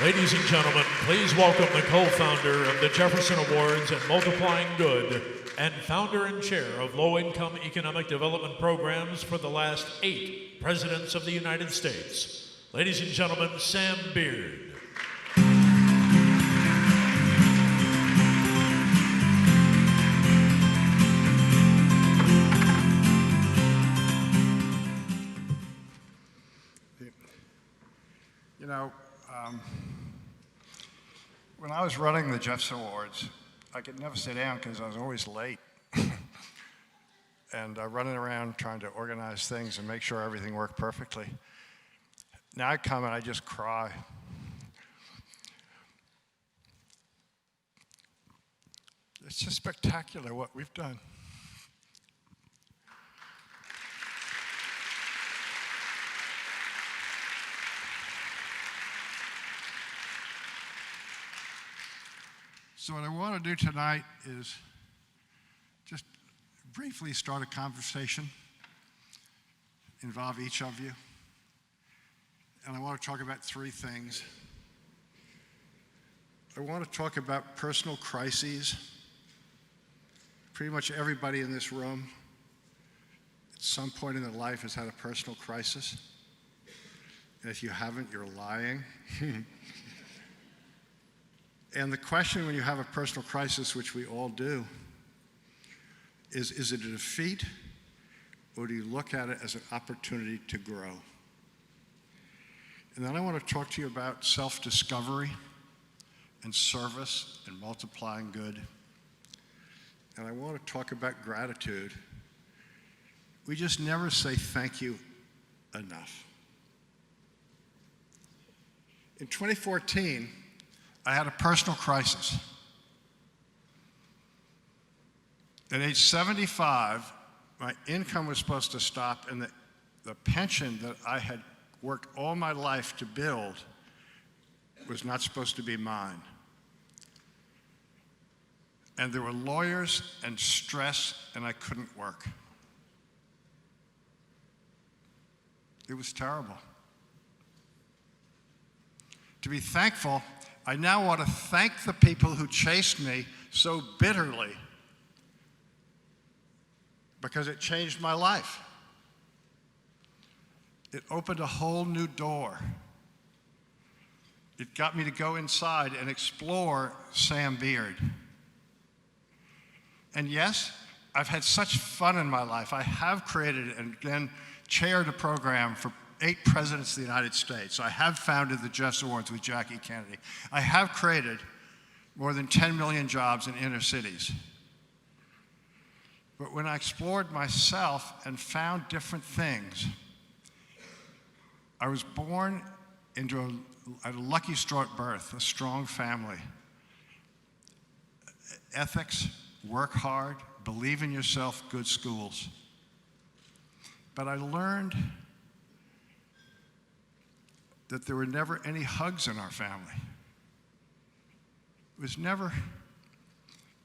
Ladies and gentlemen, please welcome the co-founder of the Jefferson Awards and Multiplying Good and founder and chair of low-income economic development programs for the last 8 presidents of the United States. Ladies and gentlemen, Sam Beard. You know, when I was running the Jefferson Awards, I could never sit down because I was always late. And running around trying to organize things and make sure everything worked perfectly. Now I come and I just cry. It's just spectacular what we've done. So what I want to do tonight is just briefly start a conversation, involve each of you, and I want to talk about 3 things. I want to talk about personal crises. Pretty much everybody in this room at some point in their life has had a personal crisis. And if you haven't, you're lying. And the question when you have a personal crisis, which we all do, is it a defeat, or do you look at it as an opportunity to grow? And then I want to talk to you about self-discovery and service and multiplying good. And I want to talk about gratitude. We just never say thank you enough. In 2014, I had a personal crisis. At age 75, my income was supposed to stop, and the pension that I had worked all my life to build was not supposed to be mine. And there were lawyers and stress, and I couldn't work. It was terrible. To be thankful, I now want to thank the people who chased me so bitterly because it changed my life. It opened a whole new door. It got me to go inside and explore Sam Beard. And yes, I've had such fun in my life. I have created and then chaired a program for 8 presidents of the United States. I have founded the Jefferson Awards with Jackie Kennedy. I have created more than 10 million jobs in inner cities. But when I explored myself and found different things, I was born into a lucky start birth, a strong family. Ethics, work hard, believe in yourself, good schools. But I learned that there were never any hugs in our family. It was never,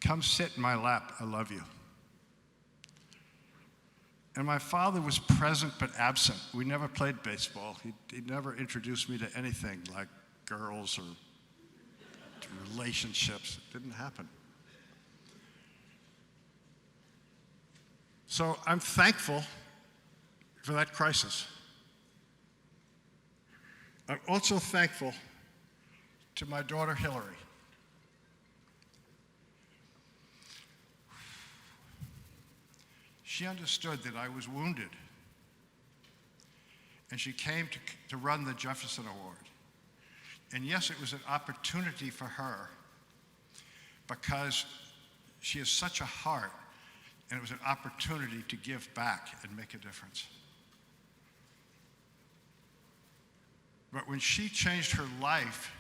come sit in my lap, I love you. And my father was present but absent. We never played baseball. He never introduced me to anything like girls or relationships. It didn't happen. So I'm thankful for that crisis. I'm also thankful to my daughter, Hillary. She understood that I was wounded, and she came to run the Jefferson Award. And yes, it was an opportunity for her because she has such a heart, and it was an opportunity to give back and make a difference. But when she changed her life,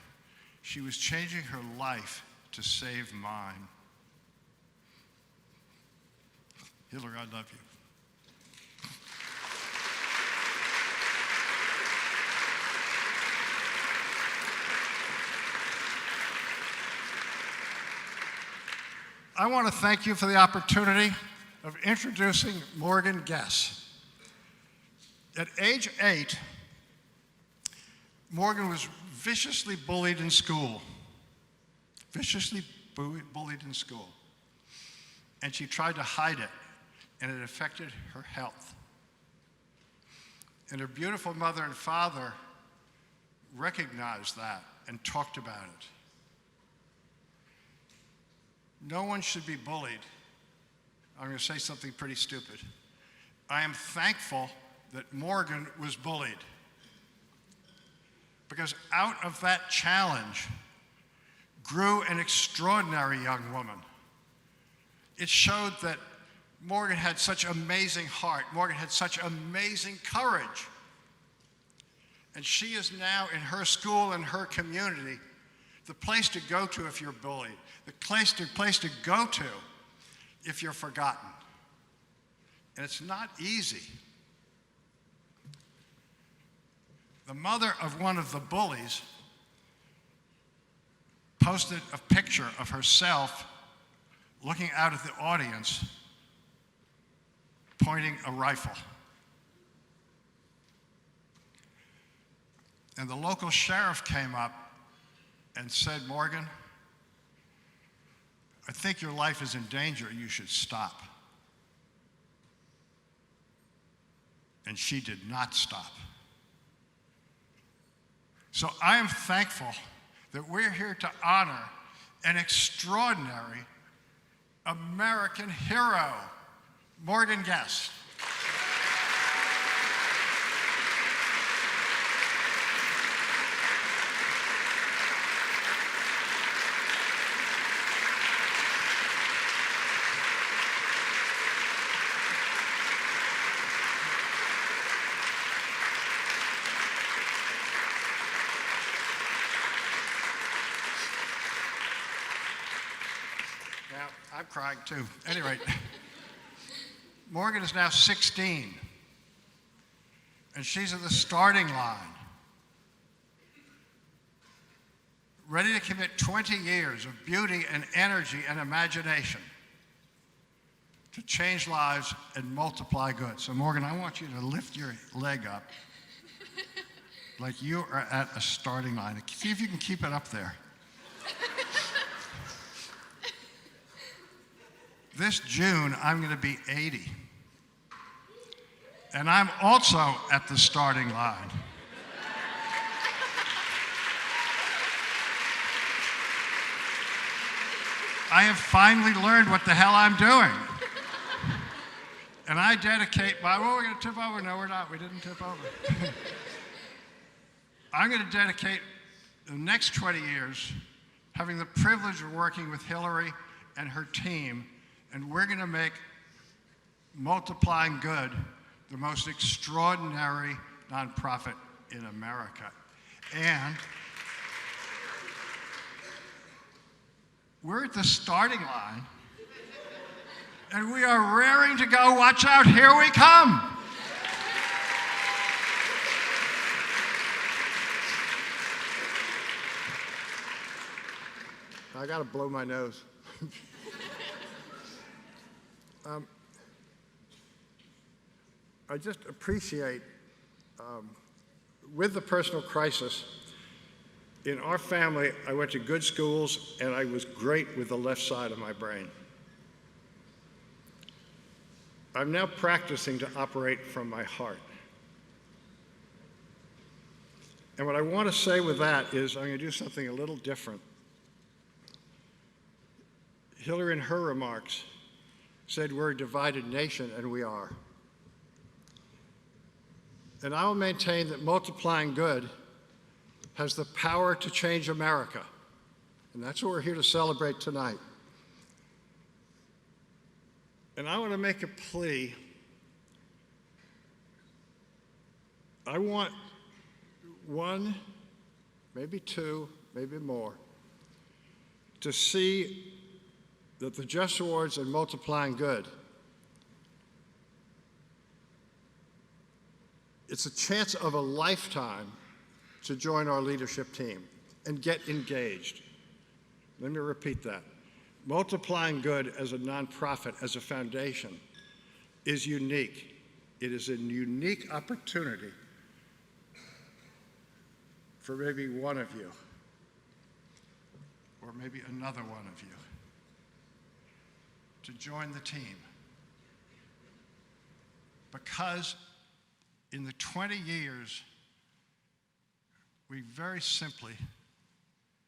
she was changing her life to save mine. Hillary, I love you. I want to thank you for the opportunity of introducing Morgan Guess. At age 8, Morgan was viciously bullied in school. Viciously bullied in school. And she tried to hide it, and it affected her health. And her beautiful mother and father recognized that and talked about it. No one should be bullied. I'm going to say something pretty stupid. I am thankful that Morgan was bullied, because out of that challenge grew an extraordinary young woman. It showed that Morgan had such amazing heart. Morgan had such amazing courage. And she is now in her school and her community the place to go to if you're bullied, the place to go to if you're forgotten. And it's not easy. The mother of one of the bullies posted a picture of herself looking out at the audience, pointing a rifle. And the local sheriff came up and said, "Morgan, I think your life is in danger. You should stop." And she did not stop. So I am thankful that we're here to honor an extraordinary American hero, Morgan Guest. Now, I'm crying too. Anyway, Morgan is now 16, and she's at the starting line, ready to commit 20 years of beauty and energy and imagination to change lives and multiply good. So Morgan, I want you to lift your leg up like you are at a starting line. See if you can keep it up there. This June, I'm going to be 80. And I'm also at the starting line. I have finally learned what the hell I'm doing. And I dedicate my, we're going to tip over? No, we're not. We didn't tip over. I'm going to dedicate the next 20 years having the privilege of working with Hillary and her team, and we're going to make Multiplying Good the most extraordinary nonprofit in America. And we're at the starting line, and we are raring to go. Watch out, here we come. I got to blow my nose. I just appreciate, with the personal crisis, in our family, I went to good schools and I was great with the left side of my brain. I'm now practicing to operate from my heart. And what I want to say with that is I'm going to do something a little different. Hillary, in her remarks, said we're a divided nation, and we are. And I will maintain that Multiplying Good has the power to change America. And that's what we're here to celebrate tonight. And I want to make a plea. I want one, maybe two, maybe more, to see that the Just Awards and Multiplying Good, it's a chance of a lifetime to join our leadership team and get engaged. Let me repeat that. Multiplying Good as a nonprofit, as a foundation, is unique. It is a unique opportunity for maybe one of you, or maybe another one of you, to join the team. Because in the 20 years, we very simply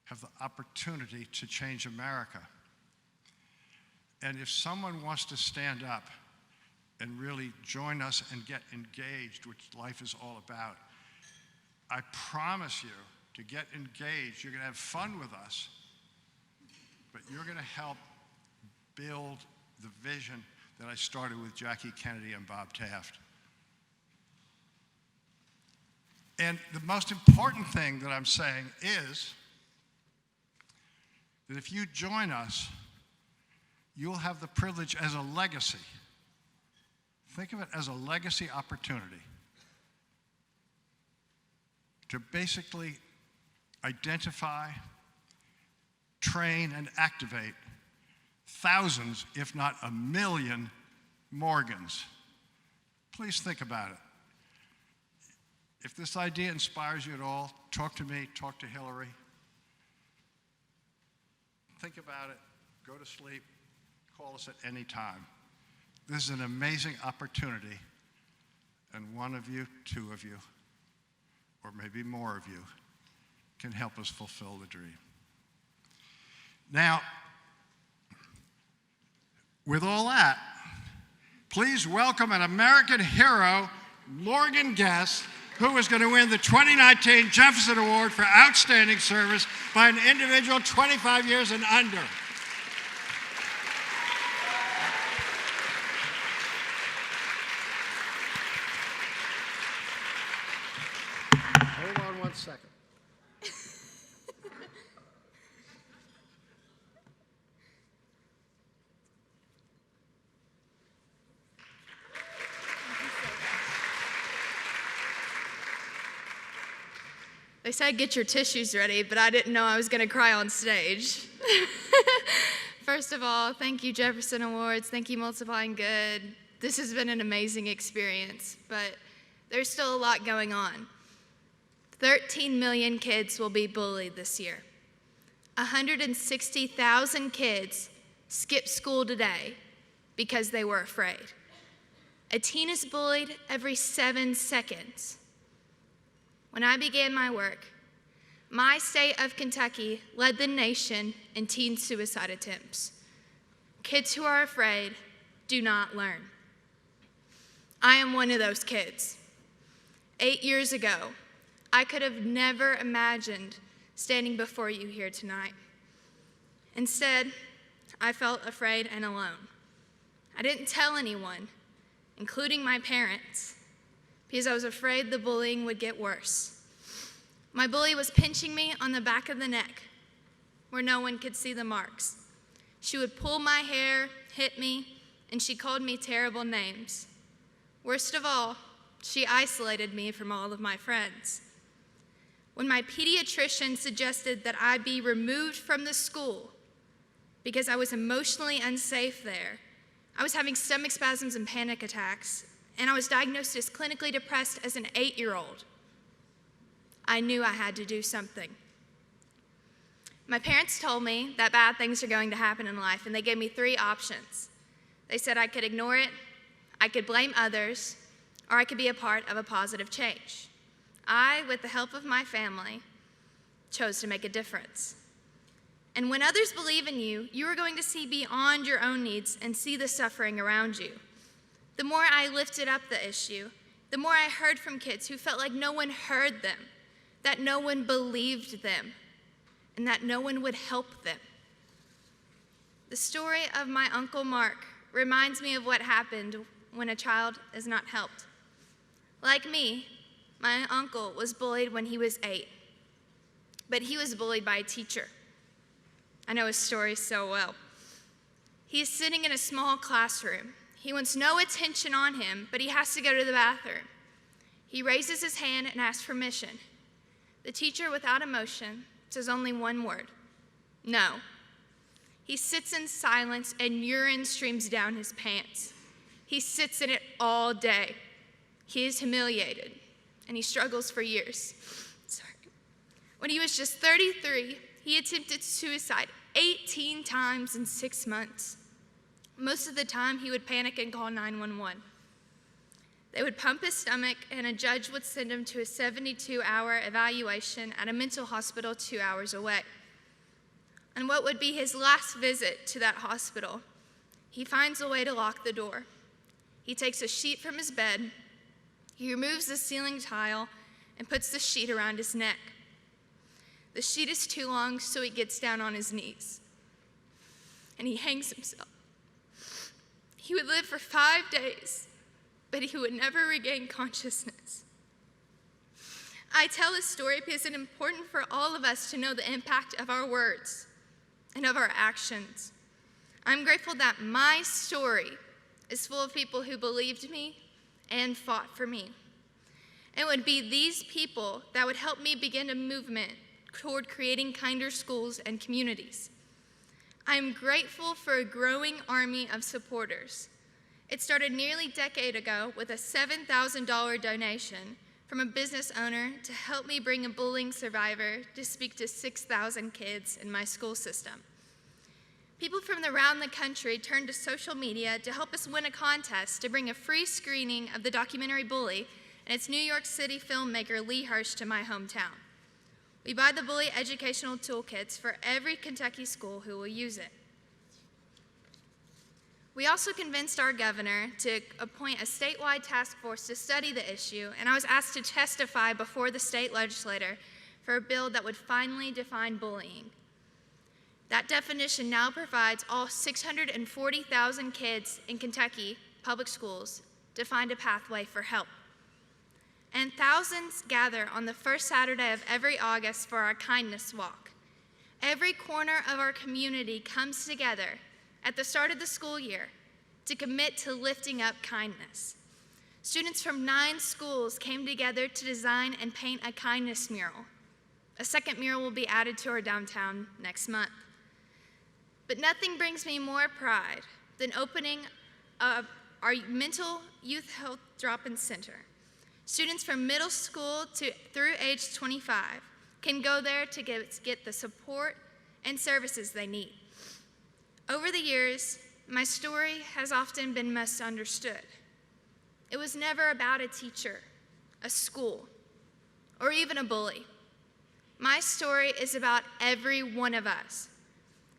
have the opportunity to change America. And if someone wants to stand up and really join us and get engaged, which life is all about, I promise you to get engaged. You're going to have fun with us, but you're going to help build the vision that I started with Jackie Kennedy and Bob Taft. And the most important thing that I'm saying is that if you join us, you'll have the privilege as a legacy. Think of it as a legacy opportunity to basically identify, train, and activate thousands, if not a million, Morgans. Please think about it. If this idea inspires you at all, talk to me, talk to Hillary. Think about it, go to sleep, call us at any time. This is an amazing opportunity, and one of you, two of you, or maybe more of you, can help us fulfill the dream. Now, with all that, please welcome an American hero, Morgan Guest, who is going to win the 2019 Jefferson Award for Outstanding Service by an individual 25 years and under. Hold on one second. They said get your tissues ready, but I didn't know I was going to cry on stage. First of all, thank you, Jefferson Awards. Thank you, Multiplying Good. This has been an amazing experience, but there's still a lot going on. 13 million kids will be bullied this year. 160,000 kids skipped school today because they were afraid. A teen is bullied every 7 seconds. When I began my work, my state of Kentucky led the nation in teen suicide attempts. Kids who are afraid do not learn. I am one of those kids. 8 years ago, I could have never imagined standing before you here tonight. Instead, I felt afraid and alone. I didn't tell anyone, including my parents, because I was afraid the bullying would get worse. My bully was pinching me on the back of the neck, where no one could see the marks. She would pull my hair, hit me, and she called me terrible names. Worst of all, she isolated me from all of my friends. When my pediatrician suggested that I be removed from the school because I was emotionally unsafe there, I was having stomach spasms and panic attacks, and I was diagnosed as clinically depressed as an 8-year-old. I knew I had to do something. My parents told me that bad things are going to happen in life, and they gave me 3 options. They said I could ignore it, I could blame others, or I could be a part of a positive change. I, with the help of my family, chose to make a difference. And when others believe in you, you are going to see beyond your own needs and see the suffering around you. The more I lifted up the issue, the more I heard from kids who felt like no one heard them, that no one believed them, and that no one would help them. The story of my Uncle Mark reminds me of what happened when a child is not helped. Like me, my uncle was bullied when he was 8, but he was bullied by a teacher. I know his story so well. He is sitting in a small classroom. He wants no attention on him, but he has to go to the bathroom. He raises his hand and asks permission. The teacher, without emotion, says only one word: no. He sits in silence and urine streams down his pants. He sits in it all day. He is humiliated, and he struggles for years. Sorry. When he was just 33, he attempted suicide 18 times in 6 months. Most of the time, he would panic and call 911. They would pump his stomach, and a judge would send him to a 72-hour evaluation at a mental hospital 2 hours away. On what would be his last visit to that hospital, he finds a way to lock the door. He takes a sheet from his bed, he removes the ceiling tile, and puts the sheet around his neck. The sheet is too long, so he gets down on his knees, and he hangs himself. He would live for 5 days, but he would never regain consciousness. I tell this story because it's important for all of us to know the impact of our words and of our actions. I'm grateful that my story is full of people who believed me and fought for me. It would be these people that would help me begin a movement toward creating kinder schools and communities. I'm grateful for a growing army of supporters. It started nearly a decade ago with a $7,000 donation from a business owner to help me bring a bullying survivor to speak to 6,000 kids in my school system. People from around the country turned to social media to help us win a contest to bring a free screening of the documentary Bully and its New York City filmmaker Lee Hirsch to my hometown. We buy the Bully educational toolkits for every Kentucky school who will use it. We also convinced our governor to appoint a statewide task force to study the issue, and I was asked to testify before the state legislature for a bill that would finally define bullying. That definition now provides all 640,000 kids in Kentucky public schools to find a pathway for help. And thousands gather on the first Saturday of every August for our kindness walk. Every corner of our community comes together at the start of the school year to commit to lifting up kindness. Students from 9 schools came together to design and paint a kindness mural. A second mural will be added to our downtown next month. But nothing brings me more pride than opening our mental youth health drop-in center. Students from middle school through age 25 can go there to get the support and services they need. Over the years, my story has often been misunderstood. It was never about a teacher, a school, or even a bully. My story is about every one of us.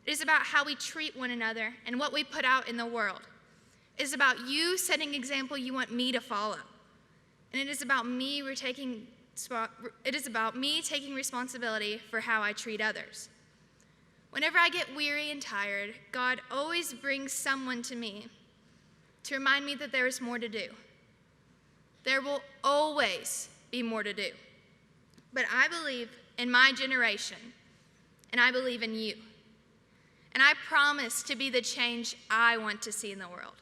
It is about how we treat one another and what we put out in the world. It is about you setting example you want me to follow. And it is about me taking responsibility for how I treat others. Whenever I get weary and tired, God always brings someone to me to remind me that there is more to do. There will always be more to do. But I believe in my generation, and I believe in you. And I promise to be the change I want to see in the world.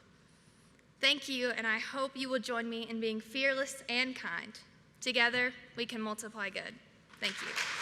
Thank you, and I hope you will join me in being fearless and kind. Together, we can multiply good. Thank you.